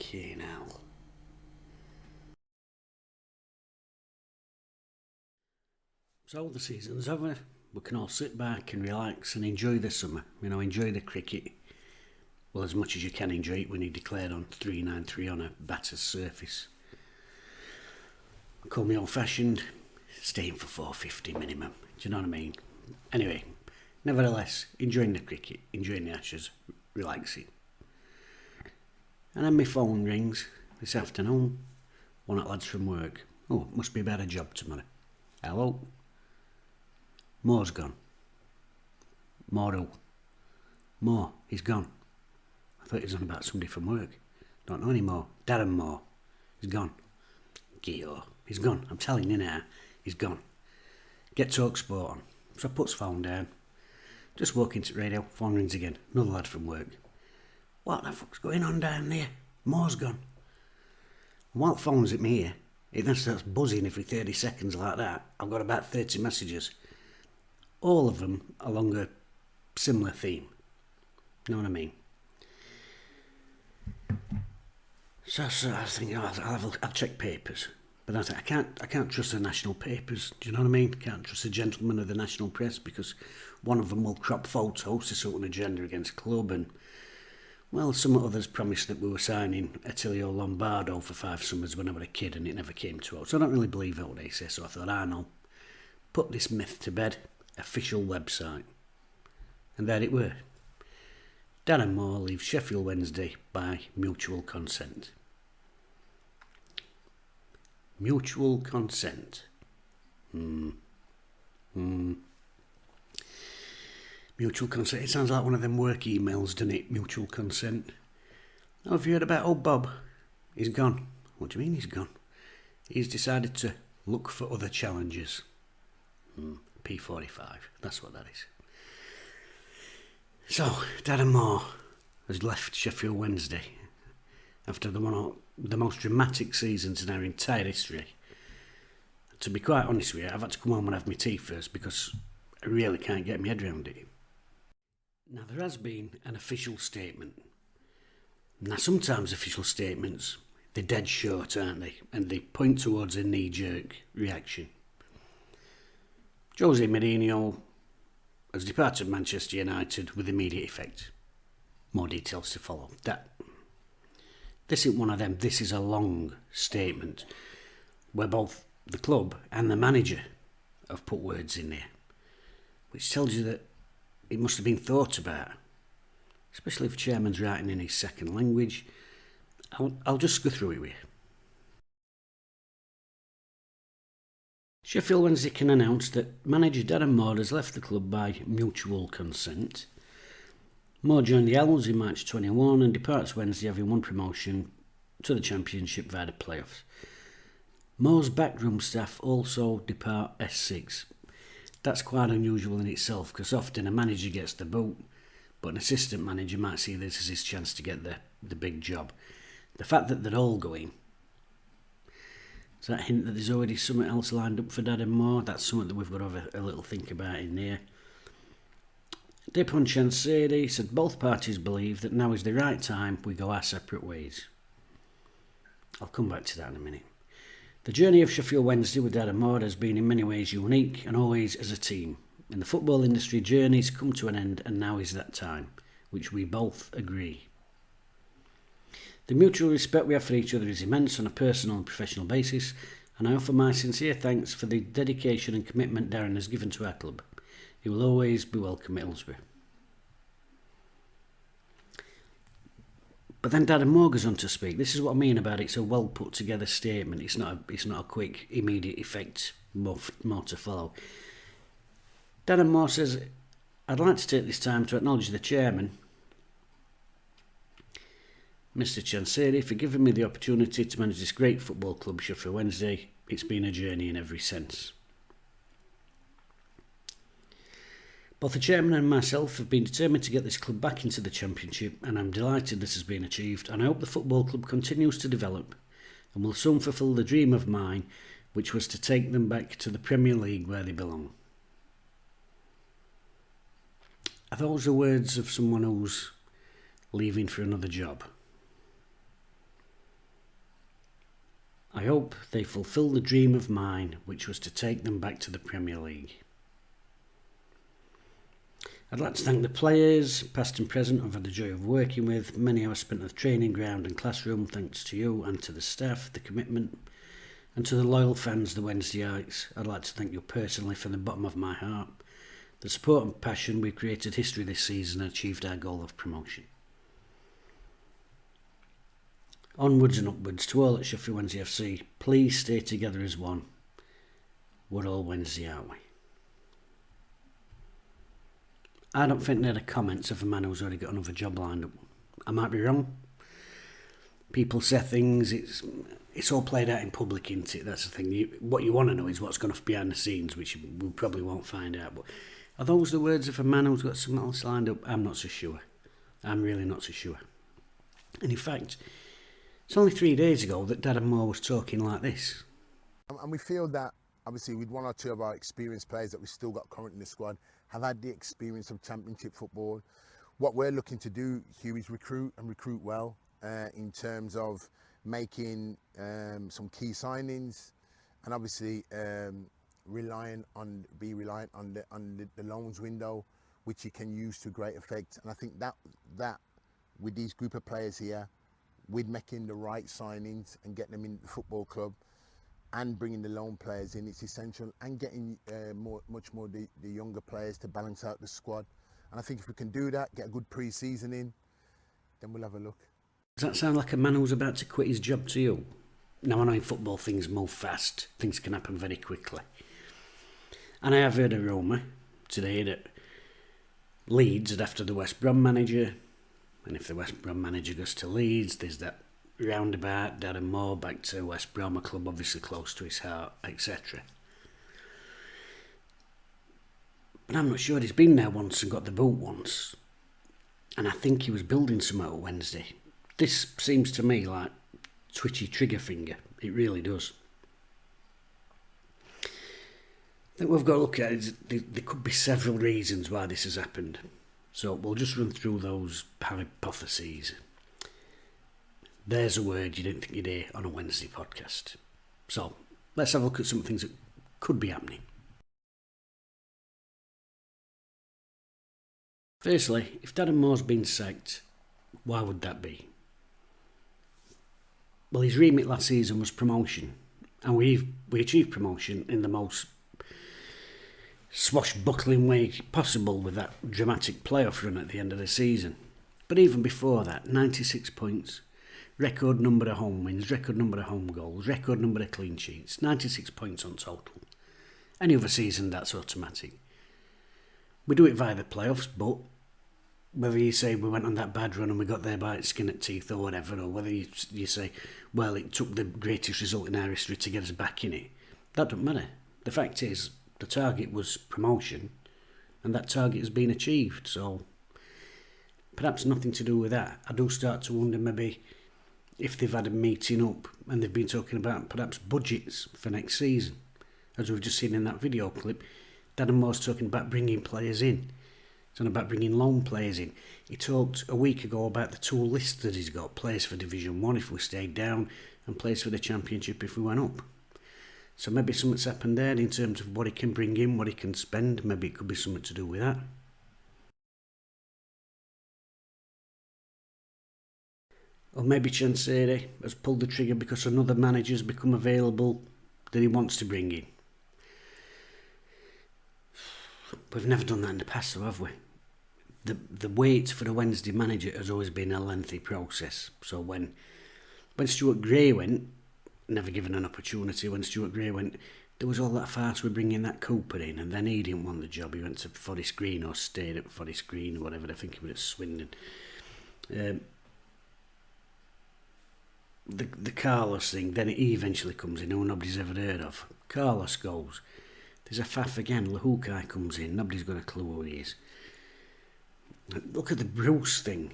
Fucking hell. So the season's over. We can all sit back and relax and enjoy the summer. Enjoy the cricket. Well, as much as you can enjoy it when you declared on 393 on a batter's surface. Call me old-fashioned, staying for 450 minimum. Do you know what I mean? Anyway, nevertheless, enjoying the cricket, enjoying the Ashes, relaxing. And then my phone rings this afternoon. One of the lads from work. Oh, must be about a job tomorrow. Hello? Moore's gone. Moore who? Moore, he's gone. I thought he was on about somebody from work. Don't know anymore. Darren Moore. He's gone. Gio. He's gone. I'm telling you now. He's gone. Get TalkSport on. So I puts phone down. Just walk into the radio. Phone rings again. Another lad from work. What the fuck's going on down there? Moore's gone. And while the phone's at me here, it then starts buzzing every 30 seconds like that. I've got about 30 messages. All of them along a similar theme. You know what I mean? So I was thinking, I'll check papers. But I think I can't trust the national papers. Do you know what I mean? Can't trust the gentlemen of the national press because one of them will crop photos to sort of agenda against club, and well, some others promised that we were signing Attilio Lombardo for 5 summers when I was a kid, and it never came to out. So I don't really believe what they say. So I thought, no, put this myth to bed. Official website, and there it were. Darren Moore leaves Sheffield Wednesday by mutual consent. Mutual consent. Mutual consent. It sounds like one of them work emails, doesn't it? Mutual consent. Oh, have you heard about old Bob? He's gone. What do you mean he's gone? He's decided to look for other challenges. P45. That's what that is. So, Darren Moore has left Sheffield Wednesday after one of the most dramatic seasons in our entire history. To be quite honest with you, I've had to come home and have my tea first because I really can't get my head around it. Now, there has been an official statement. Now, sometimes official statements, they're dead short, aren't they? And they point towards a knee-jerk reaction. Jose Mourinho has departed Manchester United with immediate effect. More details to follow. This isn't one of them. This is a long statement where both the club and the manager have put words in there, which tells you that it must have been thought about, especially if the chairman's writing in his second language. I'll just go through it with you. Sheffield Wednesday can announce that manager Darren Moore has left the club by mutual consent. Moore joined the Owls in March 21 and departs Wednesday having won promotion to the Championship via the playoffs. Moore's backroom staff also depart S6. That's quite unusual in itself because often a manager gets the boot, but an assistant manager might see this as his chance to get the big job. The fact that they're all going, does that hint that there's already something else lined up for Darren Moore? That's something that we've got to have a little think about in there. Dipon Chansiri said both parties believe that now is the right time we go our separate ways. I'll come back to that in a minute. The journey of Sheffield Wednesday with Darren Moore has been in many ways unique and always as a team. In the football industry, journeys come to an end and now is that time, which we both agree. The mutual respect we have for each other is immense on a personal and professional basis, and I offer my sincere thanks for the dedication and commitment Darren has given to our club. He will always be welcome at Hillsborough. But then Darren Moore goes on to speak. This is what I mean about it's a well put together statement. It's not a quick, immediate effect, more to follow. Darren Moore says, I'd like to take this time to acknowledge the chairman, Mr. Chansiri, for giving me the opportunity to manage this great football club, Sheffield Wednesday. It's been a journey in every sense. Both the chairman and myself have been determined to get this club back into the Championship, and I'm delighted this has been achieved, and I hope the football club continues to develop and will soon fulfil the dream of mine, which was to take them back to the Premier League where they belong. Are those the words of someone who's leaving for another job? I hope they fulfil the dream of mine, which was to take them back to the Premier League. I'd like to thank the players, past and present, I've had the joy of working with. Many hours spent at the training ground and classroom, thanks to you and to the staff, the commitment, and to the loyal fans, the Wednesdayites. I'd like to thank you personally from the bottom of my heart. The support and passion, we've created history this season and achieved our goal of promotion. Onwards and upwards to all at Sheffield Wednesday FC. Please stay together as one. We're all Wednesday, aren't we? I don't think they're the comments of a man who's already got another job lined up. I might be wrong. People say things, it's all played out in public, isn't it? That's the thing. What you want to know is what's going on behind the scenes, which we probably won't find out. But are those the words of a man who's got something else lined up? I'm not so sure. I'm really not so sure. And in fact, it's only 3 days ago that Darren Moore was talking like this. And we feel that, obviously, with one or two of our experienced players that we've still got current in the squad, have had the experience of Championship football. What we're looking to do, Hugh, is recruit well in terms of making some key signings, and obviously reliant on the loans window, which you can use to great effect. And I think that with these group of players here, with making the right signings and getting them in the football club, and bringing the loan players in, it's essential, and getting much more the younger players to balance out the squad. And I think if we can do that, get a good pre-season in, then we'll have a look. Does that sound like a man who's about to quit his job to you? Now, I know in football things move fast, things can happen very quickly. And I have heard a rumour today that Leeds are after the West Brom manager, and if the West Brom manager goes to Leeds, there's that roundabout, Darren Moore back to West Brom, a club obviously close to his heart, etc. But I'm not sure. He's been there once and got the boot once, and I think he was building something at Wednesday. This seems to me like twitchy trigger finger. It really does. I think we've got to look at it. There could be several reasons why this has happened, so we'll just run through those hypotheses. There's a word you didn't think you'd hear on a Wednesday podcast. So, let's have a look at some things that could be happening. Firstly, if Darren Moore's been sacked, why would that be? Well, his remit last season was promotion, and we achieved promotion in the most swashbuckling way possible with that dramatic playoff run at the end of the season. But even before that, 96 points, record number of home wins, record number of home goals, record number of clean sheets, 96 points on total. Any other season, that's automatic. We do it via the playoffs, but whether you say we went on that bad run and we got there by its skin at teeth or whatever, or whether you say, well, it took the greatest result in our history to get us back in it, that doesn't matter. The fact is, the target was promotion, and that target has been achieved, so perhaps nothing to do with that. I do start to wonder maybe if they've had a meeting up and they've been talking about perhaps budgets for next season. As we've just seen in that video clip, Darren Moore's talking about bringing players in. He's talking about bringing loan players in. He talked a week ago about the tool list that he's got, players for Division 1 if we stayed down and players for the Championship if we went up. So maybe something's happened there in terms of what he can bring in, what he can spend. Maybe it could be something to do with that. Or maybe Chansiri has pulled the trigger because another manager's become available that he wants to bring in. We've never done that in the past, though, have we? The wait for a Wednesday manager has always been a lengthy process. So when Stuart Gray went, never given an opportunity, when Stuart Gray went, there was all that farce with bringing that Cooper in, and then he didn't want the job. He went to Forest Green or stayed at Forest Green or whatever. I think he was at Swindon. The Carlos thing, then he eventually comes in, who nobody's ever heard of. Carlos goes. There's a faff again. Lahukai comes in. Nobody's got a clue who he is. Look at the Bruce thing,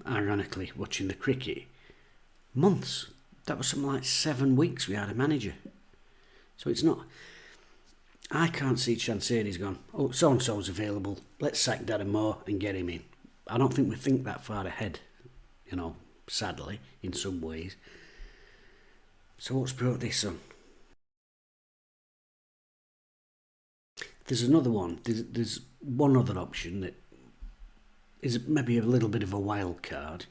ironically, watching the cricket. Months. That was something like 7 weeks we had a manager. So it's not... I can't see Chansiri's gone, oh, so-and-so's available. Let's sack Darren Moore and get him in. I don't think we think that far ahead, sadly, in some ways. So what's brought this on? There's another one. There's one other option that is maybe a little bit of a wild card.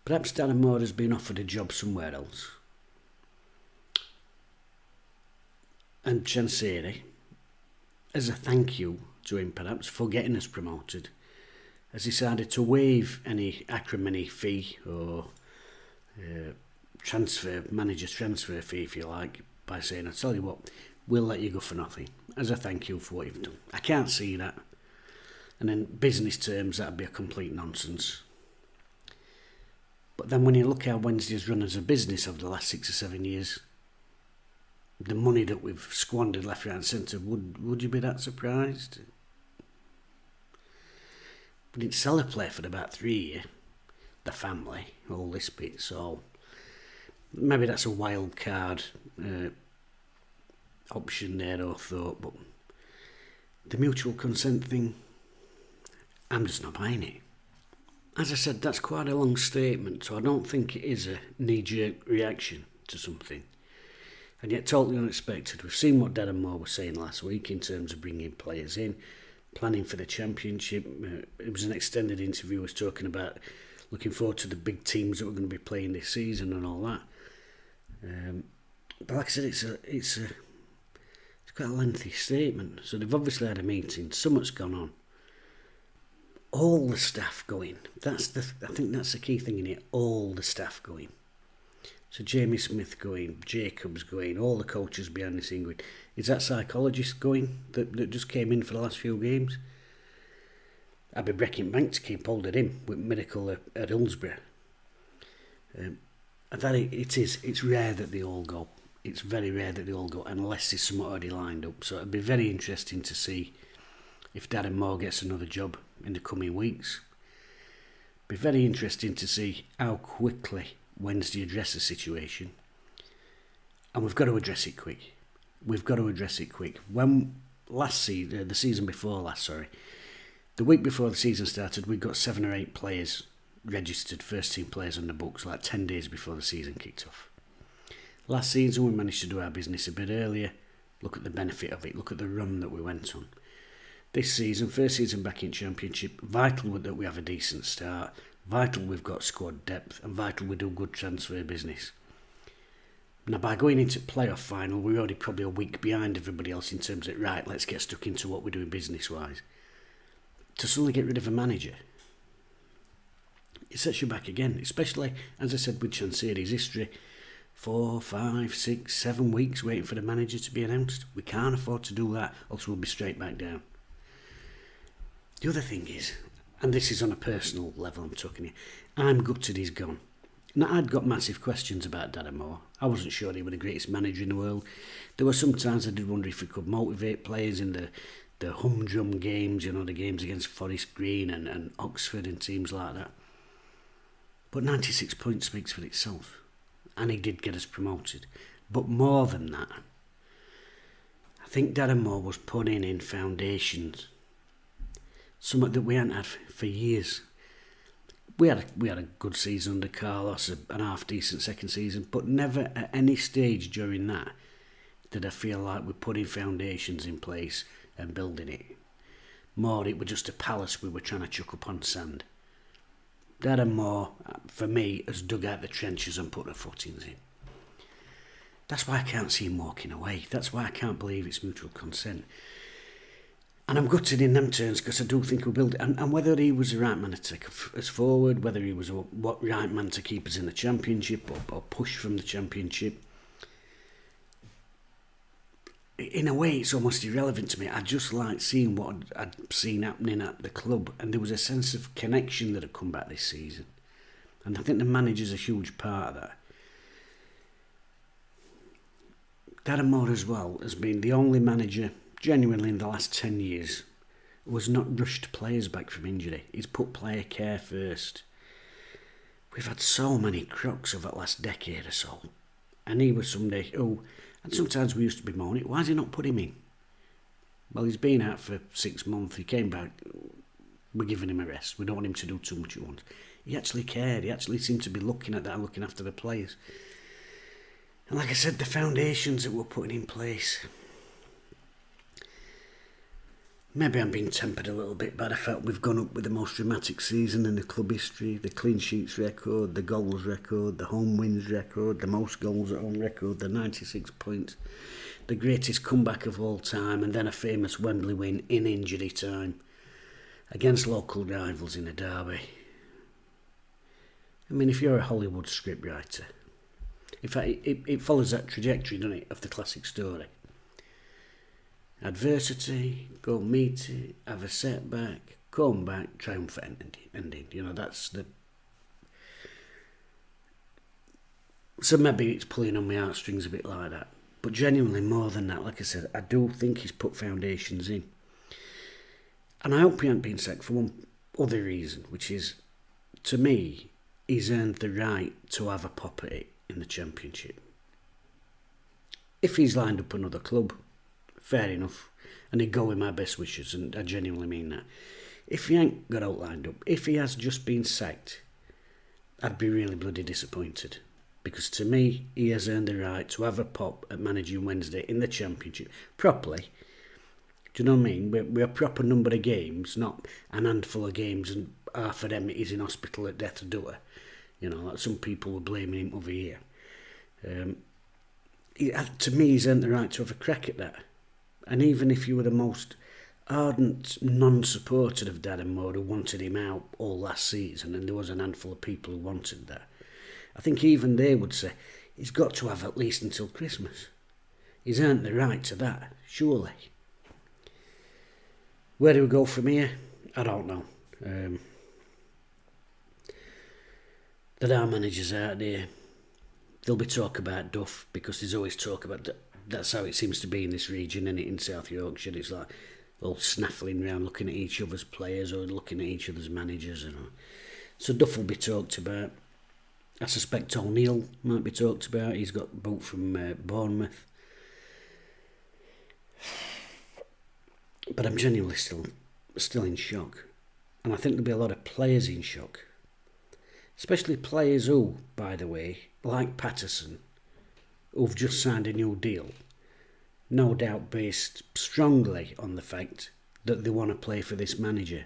Perhaps Darren Moore has been offered a job somewhere else. And Chansiri, as a thank you to him perhaps for getting us promoted, has decided to waive any acrimony fee or manager's transfer fee, if you like, by saying, I'll tell you what, we'll let you go for nothing as a thank you for what you've done. I can't see that. And in business terms, that'd be a complete nonsense. But then when you look how Wednesday's run as a business over the last 6 or 7 years, the money that we've squandered left, right and centre, would you be that surprised? We didn't sell a player for about 3 years. The family, all this bit, so maybe that's a wild card option there or thought, but the mutual consent thing, I'm just not buying it. As I said, that's quite a long statement, so I don't think it is a knee-jerk reaction to something. And yet totally unexpected. We've seen what Darren Moore was saying last week in terms of bringing players in, planning for the championship. It was an extended interview. He was talking about looking forward to the big teams that we're going to be playing this season and all that. But like I said, it's quite a lengthy statement. So they've obviously had a meeting. Something's gone on. All the staff going. I think that's the key thing in it. All the staff going. So Jamie Smith going, Jacobs going, all the coaches behind the scene going. Is that psychologist going that just came in for the last few games? I'd be breaking bank to keep hold of him with Miracle at Hillsborough. It's rare that they all go. It's very rare that they all go unless there's something already lined up. So it'd be very interesting to see if Darren Moore gets another job in the coming weeks. It'd be very interesting to see how quickly Wednesday address the situation, and we've got to address it quick. When the season before last, the week before the season started, we got 7 or 8 players registered, first team players on the books, like 10 days before the season kicked off. Last season we managed to do our business a bit earlier. Look at the benefit of it, look at the run that we went on. This season, first season back in Championship, vital that we have a decent start. Vital we've got squad depth, and vital we do good transfer business. Now by going into playoff final, we're already probably a week behind everybody else in terms of, right, let's get stuck into what we're doing business-wise. To suddenly get rid of a manager, it sets you back again, especially, as I said, with Chansiri's history, 4, 5, 6, 7 weeks waiting for the manager to be announced. We can't afford to do that, else we'll be straight back down. The other thing is, and this is on a personal level I'm talking here, I'm gutted he's gone. Now, I'd got massive questions about Darren Moore. I wasn't sure he was the greatest manager in the world. There were some times I did wonder if he could motivate players in the humdrum games, the games against Forest Green and Oxford and teams like that. But 96 points speaks for itself. And he did get us promoted. But more than that, I think Darren Moore was putting in foundations. Something that we hadn't had for years. We had a good season under Carlos, an half-decent second season, but never at any stage during that did I feel like we're putting foundations in place and building it. More, it was just a palace we were trying to chuck up on sand. Darren Moore, for me, has dug out the trenches and put the footings in. That's why I can't see him walking away. That's why I can't believe it's mutual consent. And I'm gutted in them terms because I do think we'll build it. And whether he was the right man to take us forward, whether he was the right man to keep us in the Championship or push from the Championship, in a way it's almost irrelevant to me. I just like seeing what I'd seen happening at the club, and there was a sense of connection that had come back this season. And I think the manager's a huge part of that. Darren Moore as well has been the only manager genuinely in the last 10 years was not rushed players back from injury. He's put player care first. We've had so many crooks over the last decade or so, and he was somebody who, and sometimes we used to be moaning, why has he not put him in? Well, he's been out for 6 months, he came back, we're giving him a rest, we don't want him to do too much at once. He actually cared, he actually seemed to be looking at that and looking after the players. And like I said, the foundations that we're putting in place. Maybe I'm being tempered a little bit by the fact we've gone up with the most dramatic season in the club history, the clean sheets record, the goals record, the home wins record, the most goals at home record, the 96 points, the greatest comeback of all time, and then a famous Wembley win in injury time against local rivals in a derby. I mean, if you're a Hollywood scriptwriter, in fact, it follows that trajectory, doesn't it, of the classic story. Adversity, go meet it, have a setback, come back, triumphant ending. You know, that's the... So maybe it's pulling on my heartstrings a bit like that. But genuinely more than that, like I said, I do think he's put foundations in. And I hope he ain't been sacked for one other reason, which is, to me, he's earned the right to have a pop at it in the Championship. If he's lined up another club, fair enough, and he'd go with my best wishes, and I genuinely mean that. If he ain't got out lined up, if he has just been sacked, I'd be really bloody disappointed. Because to me, he has earned the right to have a pop at managing Wednesday in the Championship, properly. Do you know what I mean? We're a proper number of games, not an handful of games, and half of them he's in hospital at death or door. You know, like some people were blaming him over here. To me, he's earned the right to have a crack at that. And even if you were the most ardent non-supporter of Darren Moore who wanted him out all last season, and there was an handful of people who wanted that, I think even they would say he's got to have at least until Christmas. He's earned the right to that, surely. Where do we go from here? I don't know. There are managers out there. There'll be talk about Duff, because there's always talk about that's how it seems to be in this region, and in South Yorkshire. It's like all snaffling around, looking at each other's players or looking at each other's managers. So Duff will be talked about. I suspect O'Neill might be talked about. He's got boot from Bournemouth. But I'm genuinely still in shock. And I think there'll be a lot of players in shock. Especially players who, by the way, like Patterson, who've just signed a new deal, no doubt based strongly on the fact that they want to play for this manager.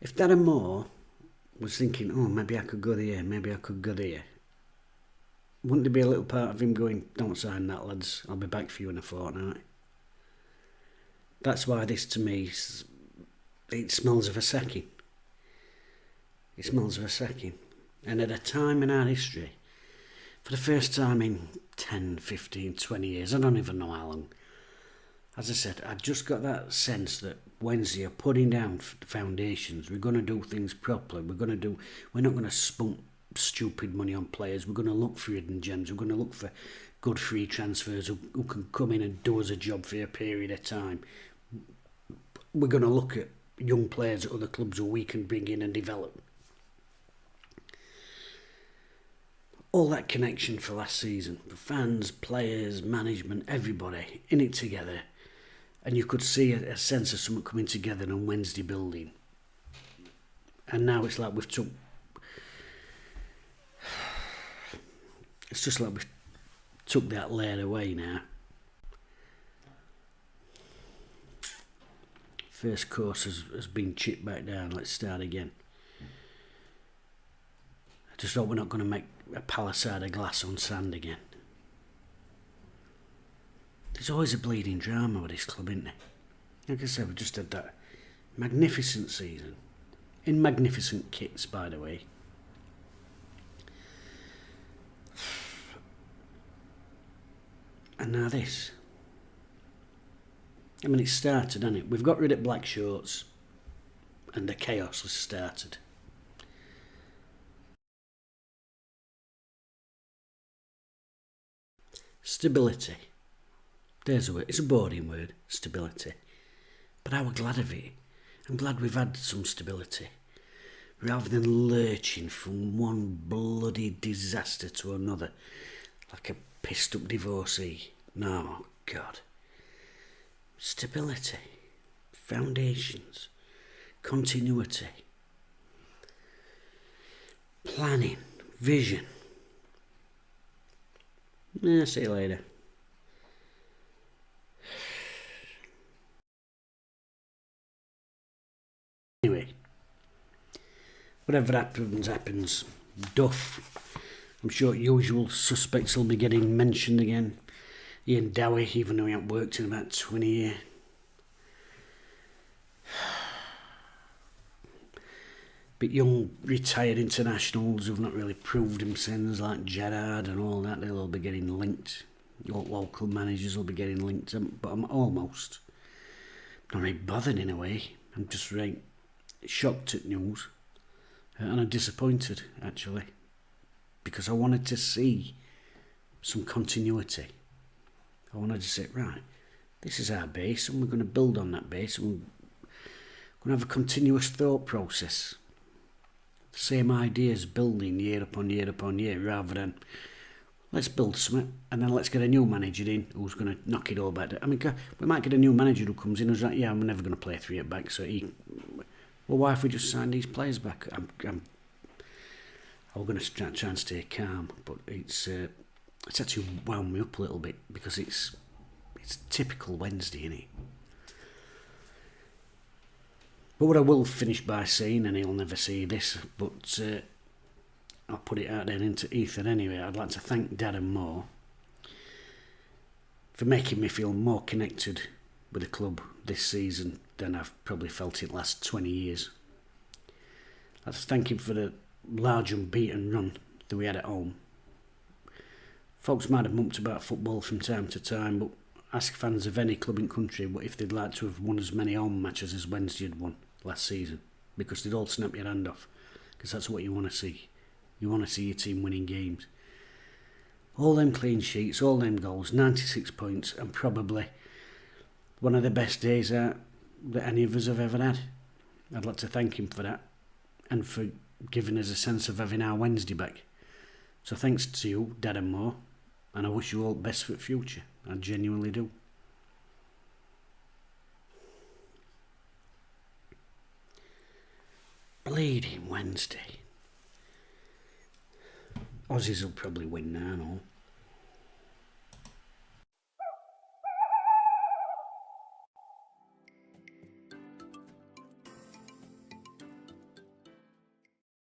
If Darren Moore was thinking, oh, maybe I could go there, maybe I could go there, wouldn't there be a little part of him going, don't sign that, lads, I'll be back for you in a fortnight? That's why this, to me, it smells of a sacking. It smells of a sacking. And at a time in our history, for the first time in 10, 15, 20 years, I don't even know how long, as I said, I just got that sense that Wednesday are putting down foundations. We're going to do things properly. We're not going to spunk stupid money on players. We're going to look for hidden gems. We're going to look for good free transfers who can come in and do us a job for a period of time. We're going to look at young players at other clubs who we can bring in and develop. All that connection for last season, the fans, players, management, everybody in it together. And you could see a sense of something coming together on Wednesday building. And now it's like it's just like we've took that layer away now. First course has been chipped back down. Let's start again. I just hope we're not going to make a palisade of glass on sand again. There's always a bleeding drama with this club, isn't there? Like I said, we've just had that magnificent season. In magnificent kits, by the way. And now this. I mean, it started, hasn't it? We've got rid of black shorts, and the chaos has started. Stability. There's a word. It's a boring word, stability. But I was glad of it. I'm glad we've had some stability. Rather than lurching from one bloody disaster to another, like a pissed up divorcee. No, God. Stability. Foundations. Continuity. Planning, vision. See you later. Anyway, whatever happens. Duff. I'm sure usual suspects will be getting mentioned again. Ian Dowie, even though he hasn't worked in about 20 years. But young retired internationals who've not really proved themselves, like Gerrard and all that, they'll all be getting linked. Local managers will be getting linked, but I'm almost not really bothered in a way. I'm just right shocked at news, and I'm disappointed actually, because I wanted to see some continuity. I wanted to say, right, this is our base, and we're going to build on that base, and we're going to have a continuous thought process. The same ideas building year upon year upon year, rather than let's build something and then let's get a new manager in who's going to knock it all back. I mean, we might get a new manager who comes in who's like, yeah, I'm never going to play 3 at back, well, why if we just sign these players back? I'm going to try and stay calm, but it's actually wound me up a little bit, because it's typical Wednesday, isn't it? But what I will finish by saying, and he'll never see this, but I'll put it out there into ether anyway, I'd like to thank Darren Moore for making me feel more connected with the club this season than I've probably felt in the last 20 years. I'd like to thank him for the large unbeaten run that we had at home. Folks might have mumped about football from time to time, but ask fans of any club in country if they'd like to have won as many home matches as Wednesday had won last season, because they'd all snap your hand off, because that's what you want to see. You want to see your team winning games. All them clean sheets, all them goals, 96 points, and probably one of the best days that any of us have ever had. I'd like to thank him for that, and for giving us a sense of having our Wednesday back. So thanks to you, Darren Moore, and I wish you all the best for the future. I genuinely do. Bleeding Wednesday. Aussies will probably win now and all.